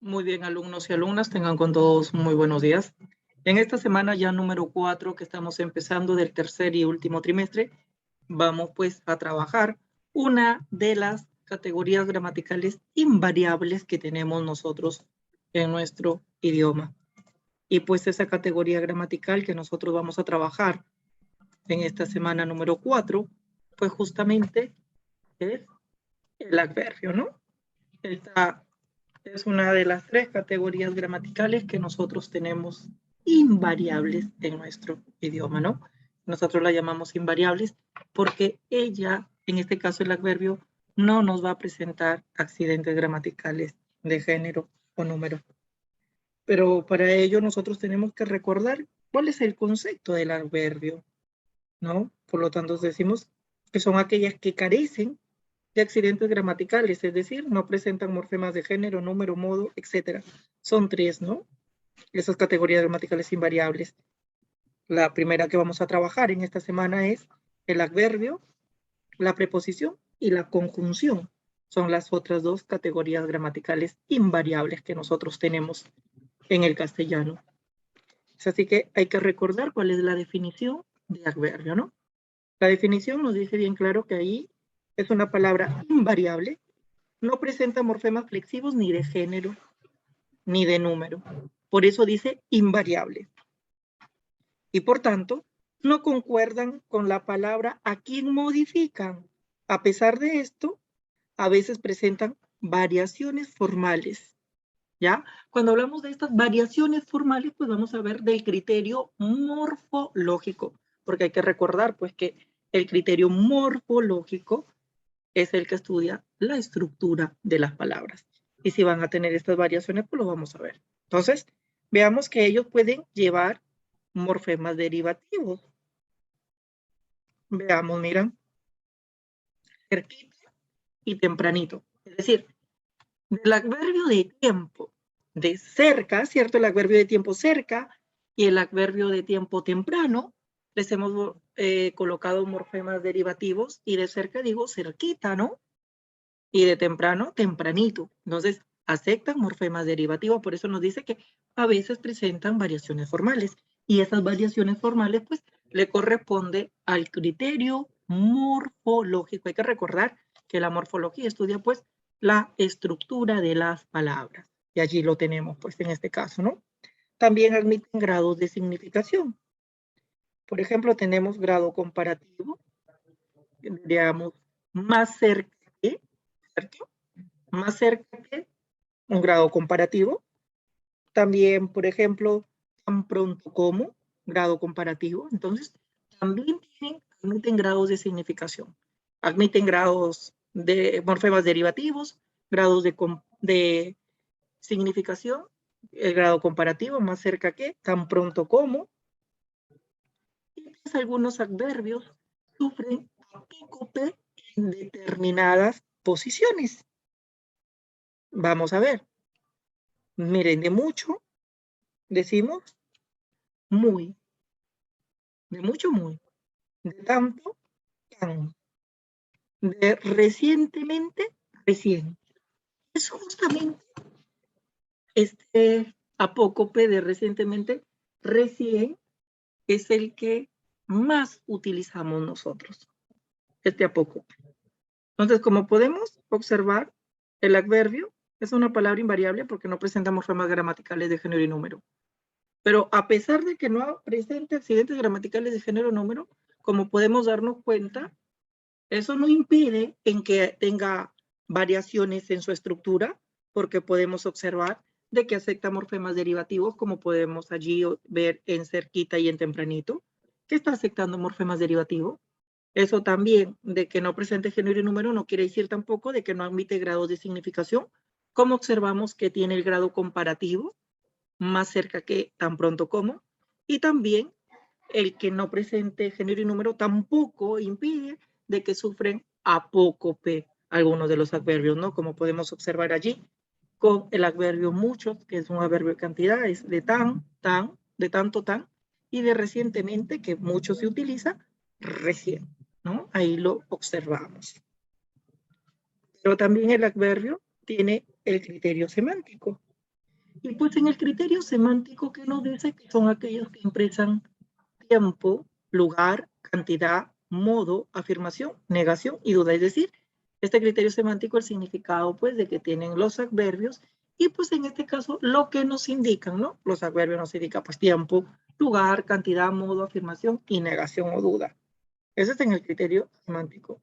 Muy bien, alumnos y alumnas, tengan con todos muy buenos días. En esta semana ya número 4 que estamos empezando del tercer y último trimestre, vamos pues a trabajar una de las categorías gramaticales invariables que tenemos nosotros en nuestro idioma. Y pues esa categoría gramatical que nosotros vamos a trabajar en esta semana número 4, pues justamente es el adverbio, ¿no? Esta es una de las 3 categorías gramaticales que nosotros tenemos invariables en nuestro idioma, ¿no? Nosotros la llamamos invariables porque ella, en este caso el adverbio, no nos va a presentar accidentes gramaticales de género o número. Pero para ello nosotros tenemos que recordar cuál es el concepto del adverbio, ¿no? Por lo tanto, decimos que son aquellas que carecen de accidentes gramaticales, es decir, no presentan morfemas de género, número, modo, etc. Son 3, ¿no? Esas categorías gramaticales invariables. La primera que vamos a trabajar en esta semana es el adverbio, la preposición y la conjunción. Son las otras 2 categorías gramaticales invariables que nosotros tenemos en el castellano. Así que hay que recordar cuál es la definición de adverbio, ¿no? La definición nos dice bien claro que ahí es una palabra invariable, no presenta morfemas flexivos ni de género, ni de número. Por eso dice invariable. Y por tanto, no concuerdan con la palabra a quien modifican. A pesar de esto, a veces presentan variaciones formales. ¿Ya? Cuando hablamos de estas variaciones formales, pues vamos a ver del criterio morfológico, porque hay que recordar pues que el criterio morfológico es el que estudia la estructura de las palabras. Y si van a tener estas variaciones, pues lo vamos a ver. Entonces, veamos que ellos pueden llevar morfemas derivativos. Veamos, miren, cerquita y tempranito. Es decir, del adverbio de tiempo de cerca, ¿cierto? El adverbio de tiempo cerca y el adverbio de tiempo temprano, les hemos colocado morfemas derivativos y de cerca digo cerquita, ¿no? Y de temprano, tempranito. Entonces, aceptan morfemas derivativos, por eso nos dice que a veces presentan variaciones formales. Y esas variaciones formales, pues, le corresponde al criterio morfológico. Hay que recordar que la morfología estudia, pues, la estructura de las palabras. Y allí lo tenemos, pues, en este caso, ¿no? También admiten grados de significación. Por ejemplo, tenemos grado comparativo, digamos, más cerca que, ¿cierto? Más cerca que un grado comparativo. También, por ejemplo, tan pronto como grado comparativo. Entonces, también admiten grados de significación. Admiten grados de morfemas derivativos, grados de significación, el grado comparativo, más cerca que, tan pronto como. Y pues algunos adverbios sufren apócope en determinadas posiciones. Vamos a ver. Miren, de mucho decimos muy, de mucho muy, de tanto tan, de recientemente recién. Es justamente este apócope de recientemente recién es el que más utilizamos nosotros, este apócope. Entonces, como podemos observar, el adverbio es una palabra invariable porque no presenta morfemas gramaticales de género y número. Pero a pesar de que no presente accidentes gramaticales de género o número, como podemos darnos cuenta, eso no impide en que tenga variaciones en su estructura, porque podemos observar de que acepta morfemas derivativos, como podemos allí ver en cerquita y en tempranito, que está aceptando morfemas derivativos. Eso también, de que no presente género y número, no quiere decir tampoco de que no admite grados de significación, como observamos que tiene el grado comparativo, más cerca que tan pronto como, y también el que no presente género y número tampoco impide de que sufren apócope algunos de los adverbios, ¿no? Como podemos observar allí con el adverbio muchos, que es un adverbio de cantidad, es de tan, tan, de tanto, tan, y de recientemente, que mucho se utiliza, recién, ¿no? Ahí lo observamos. Pero también el adverbio tiene el criterio semántico. Y pues en el criterio semántico que nos dice que son aquellos que expresan tiempo, lugar, cantidad, modo, afirmación, negación y duda. Es decir, este criterio semántico, el significado pues de que tienen los adverbios y pues en este caso lo que nos indican, ¿no? Los adverbios nos indican pues tiempo, lugar, cantidad, modo, afirmación y negación o duda. Ese es en el criterio semántico.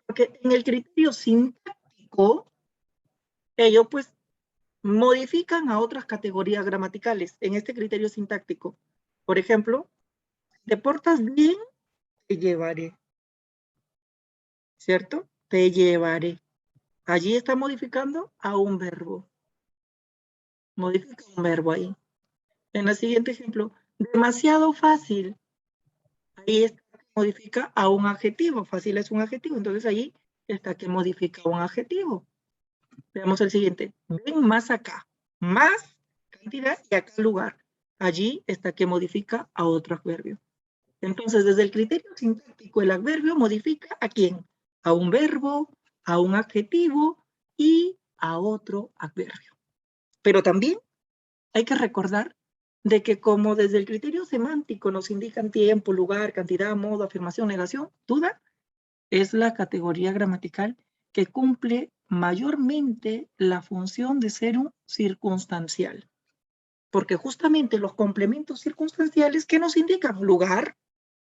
Porque en el criterio sintáctico, ellos pues modifican a otras categorías gramaticales en este criterio sintáctico. Por ejemplo, te portas bien, te llevaré. ¿Cierto? Te llevaré. Allí está modificando a un verbo. Modifica un verbo ahí. En el siguiente ejemplo, demasiado fácil. Ahí está que modifica a un adjetivo. Fácil es un adjetivo. Entonces ahí está que modifica un adjetivo. Veamos el siguiente. Ven más acá. Más cantidad y acá lugar. Allí está que modifica a otro adverbio. Entonces, desde el criterio sintáctico, el adverbio modifica ¿a quién? A un verbo, a un adjetivo y a otro adverbio. Pero también hay que recordar de que como desde el criterio semántico nos indican tiempo, lugar, cantidad, modo, afirmación, negación, duda, es la categoría gramatical que cumple mayormente la función de ser un circunstancial. Porque justamente los complementos circunstanciales que nos indican lugar,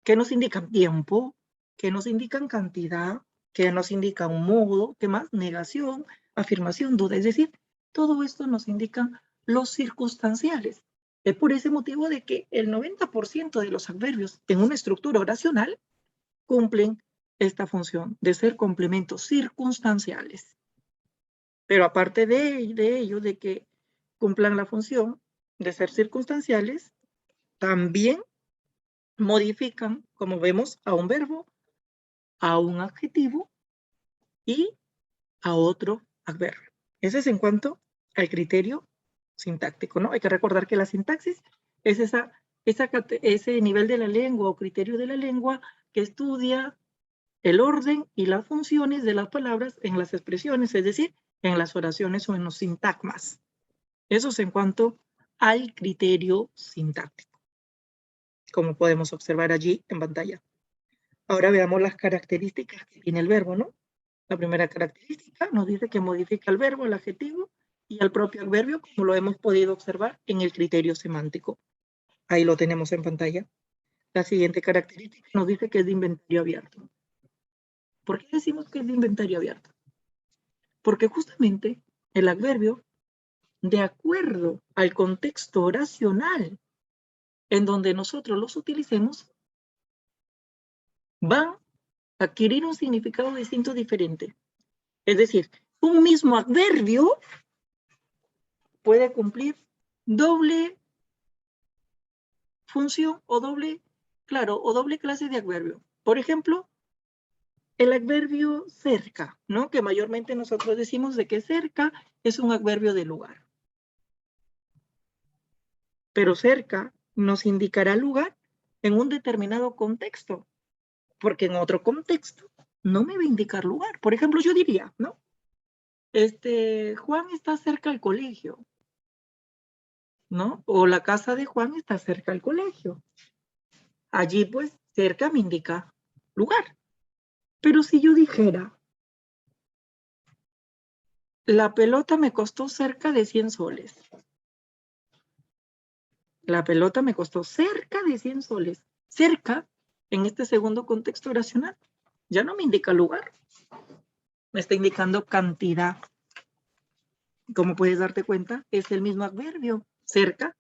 que nos indican tiempo, que nos indican cantidad, que nos indican modo, ¿qué más? Negación, afirmación, duda. Es decir, todo esto nos indican los circunstanciales. Es por ese motivo de que el 90% de los adverbios en una estructura oracional cumplen esta función de ser complementos circunstanciales. Pero aparte de ello, de que cumplan la función de ser circunstanciales, también modifican, como vemos, a un verbo, a un adjetivo y a otro adverbio. Ese es en cuanto al criterio sintáctico, ¿no? Hay que recordar que la sintaxis es ese nivel de la lengua o criterio de la lengua que estudia el orden y las funciones de las palabras en las expresiones, es decir, en las oraciones o en los sintagmas. Eso es en cuanto al criterio sintáctico, como podemos observar allí en pantalla. Ahora veamos las características que tiene el verbo, ¿no? La primera característica nos dice que modifica el verbo, el adjetivo y el propio adverbio, como lo hemos podido observar en el criterio semántico. Ahí lo tenemos en pantalla. La siguiente característica nos dice que es de inventario abierto. ¿Por qué decimos que es de inventario abierto? Porque justamente el adverbio, de acuerdo al contexto oracional en donde nosotros los utilicemos, van a adquirir un significado distinto diferente. Es decir, un mismo adverbio puede cumplir doble función o doble, claro, o doble clase de adverbio. Por ejemplo, el adverbio cerca, ¿no? Que mayormente nosotros decimos de que cerca es un adverbio de lugar. Pero cerca nos indicará lugar en un determinado contexto, porque en otro contexto no me va a indicar lugar. Por ejemplo, yo diría, ¿no? Juan está cerca al colegio, ¿no? O la casa de Juan está cerca al colegio. Allí, pues, cerca me indica lugar. Pero si yo dijera, la pelota me costó cerca de 100 soles. La pelota me costó cerca de 100 soles. Cerca, en este segundo contexto oracional, ya no me indica lugar. Me está indicando cantidad. Como puedes darte cuenta, es el mismo adverbio, cerca,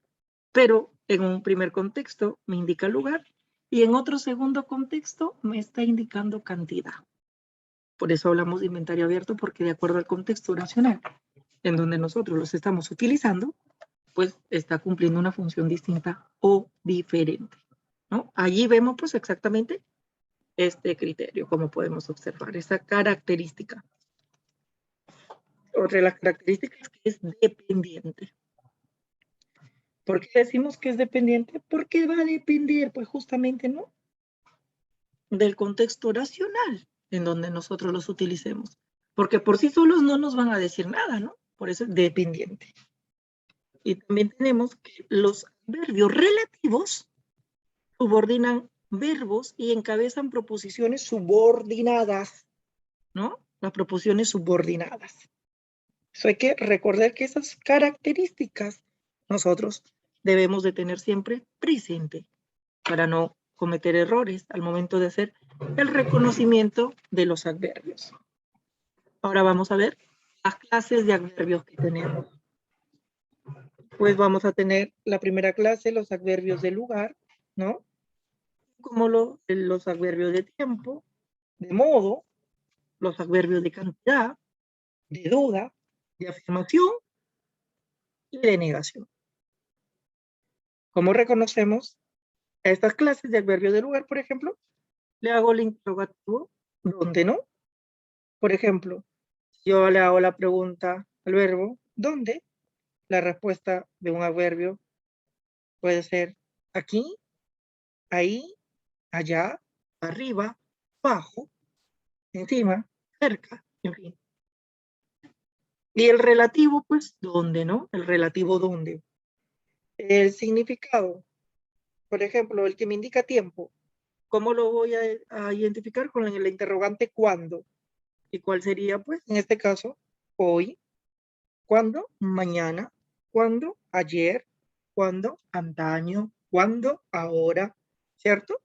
pero en un primer contexto me indica lugar y en otro segundo contexto me está indicando cantidad. Por eso hablamos de inventario abierto, porque de acuerdo al contexto oracional en donde nosotros los estamos utilizando, pues está cumpliendo una función distinta o diferente, ¿no? Allí vemos pues exactamente este criterio, como podemos observar, esa característica. Otra de las características que es dependiente. ¿Por qué decimos que es dependiente? Porque va a depender, pues justamente, ¿no? Del contexto oracional en donde nosotros los utilicemos. Porque por sí solos no nos van a decir nada, ¿no? Por eso es dependiente. Y también tenemos que los adverbios relativos subordinan verbos y encabezan proposiciones subordinadas, ¿no? Las proposiciones subordinadas. Eso hay que recordar que esas características nosotros debemos de tener siempre presente para no cometer errores al momento de hacer el reconocimiento de los adverbios. Ahora vamos a ver las clases de adverbios que tenemos. Pues vamos a tener la primera clase, los adverbios de lugar, ¿no? Como los adverbios de tiempo, de modo, los adverbios de cantidad, de duda, de afirmación y de negación. ¿Cómo reconocemos a estas clases de adverbios de lugar, por ejemplo? Le hago el interrogativo, ¿dónde no? Por ejemplo, yo le hago la pregunta al verbo, ¿dónde? La respuesta de un adverbio puede ser aquí, ahí, allá, arriba, abajo, encima, cerca, en fin. Y el relativo, pues, ¿dónde, no? El relativo, ¿dónde? El significado, por ejemplo, el que me indica tiempo, ¿cómo lo voy a identificar? Con el interrogante ¿cuándo? ¿Y cuál sería, pues, en este caso, hoy? ¿Cuándo? Mañana. ¿Cuándo? Ayer. ¿Cuándo? Antaño. ¿Cuándo? Ahora. ¿Cierto?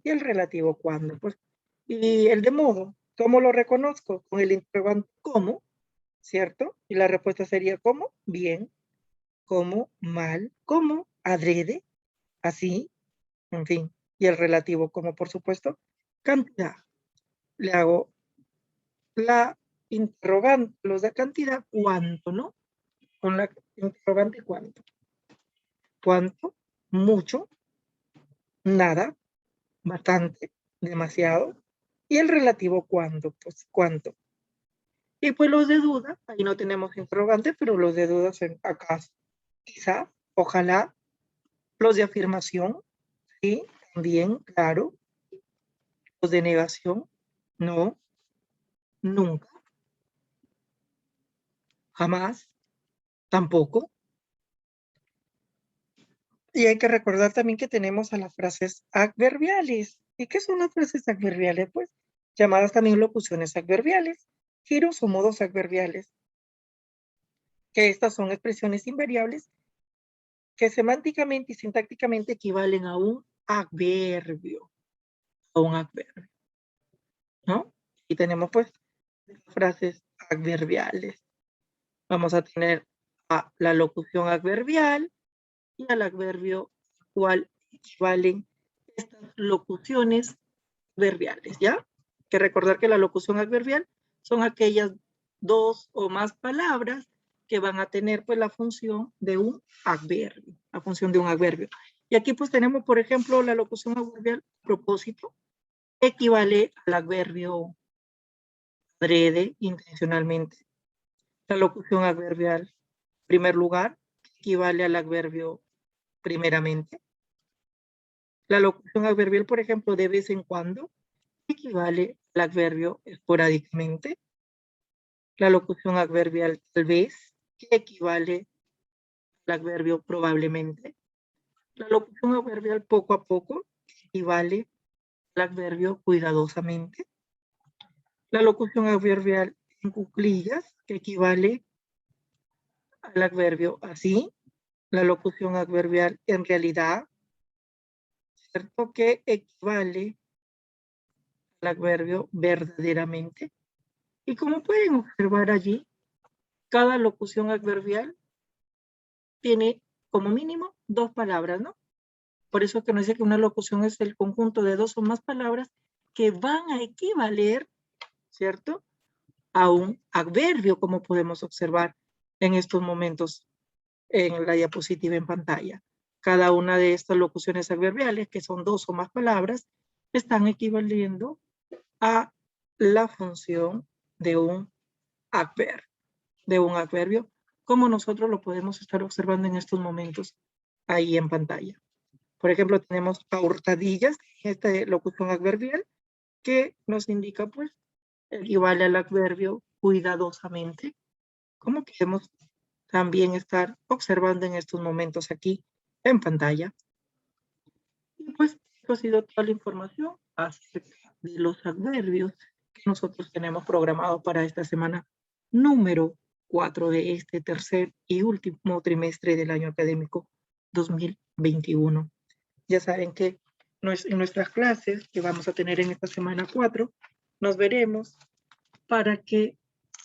Y el relativo ¿cuándo? Pues, y el de modo, ¿cómo lo reconozco? Con el interrogante ¿cómo? ¿Cierto? Y la respuesta sería ¿cómo? Bien. ¿Cómo? Mal. ¿Cómo? Adrede. Así. En fin. Y el relativo ¿cómo? Por supuesto. Cantidad. Le hago la interrogante, los de cantidad, ¿cuánto, no? Con la interrogante ¿cuánto? ¿Cuánto? Mucho. Nada. Bastante. Demasiado. Y el relativo ¿cuándo? Pues ¿cuánto? Y pues los de duda, ahí no tenemos interrogante, pero los de duda son acaso, quizá, ojalá. Los de afirmación, sí, también, claro. Los de negación, no, nunca, jamás, tampoco. Y hay que recordar también que tenemos a las frases adverbiales. ¿Y qué son las frases adverbiales? Pues llamadas también locuciones adverbiales, giros o modos adverbiales, que estas son expresiones invariables que semánticamente y sintácticamente equivalen a un adverbio, ¿no? Y tenemos pues frases adverbiales. Vamos a tener a la locución adverbial y al adverbio cual equivalen estas locuciones adverbiales, ¿ya? Que recordar que la locución adverbial son aquellas dos o más palabras que van a tener pues la función de un adverbio, la función de un adverbio. Y aquí pues tenemos, por ejemplo, la locución adverbial propósito, equivale al adverbio adrede, intencionalmente. La locución adverbial primer lugar equivale al adverbio primeramente. La locución adverbial, por ejemplo, de vez en cuando, equivale al adverbio esporádicamente. La locución adverbial tal vez, que equivale al adverbio probablemente. La locución adverbial poco a poco, equivale al adverbio cuidadosamente. La locución adverbial en cuclillas, que equivale al adverbio así. La locución adverbial en realidad, ¿cierto? Que equivale al adverbio verdaderamente. Y como pueden observar allí, cada locución adverbial tiene como mínimo dos palabras, ¿no? Por eso es que nos dice que una locución es el conjunto de dos o más palabras que van a equivaler, ¿cierto? A un adverbio, como podemos observar en estos momentos en la diapositiva en pantalla. Cada una de estas locuciones adverbiales, que son dos o más palabras, están equivaliendo a la función de un adverbio, como nosotros lo podemos estar observando en estos momentos ahí en pantalla. Por ejemplo, tenemos a hurtadillas, esta locución adverbial, que nos indica, pues, equivale al adverbio cuidadosamente, como podemos también estar observando en estos momentos aquí en pantalla. Y pues, esto ha sido toda la información acerca de los adverbios que nosotros tenemos programados para esta semana número 4 de este tercer y último trimestre del año académico 2021. Ya saben que en nuestras clases que vamos a tener en esta semana 4, nos veremos para que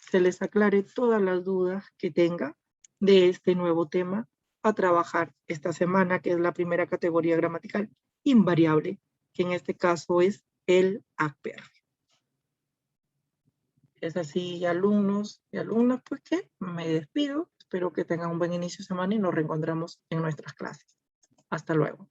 se les aclare todas las dudas que tenga de este nuevo tema a trabajar esta semana, que es la primera categoría gramatical invariable, que en este caso es el adverbio. Es así, alumnos y alumnas, pues que me despido. Espero que tengan un buen inicio de semana y nos reencontramos en nuestras clases. Hasta luego.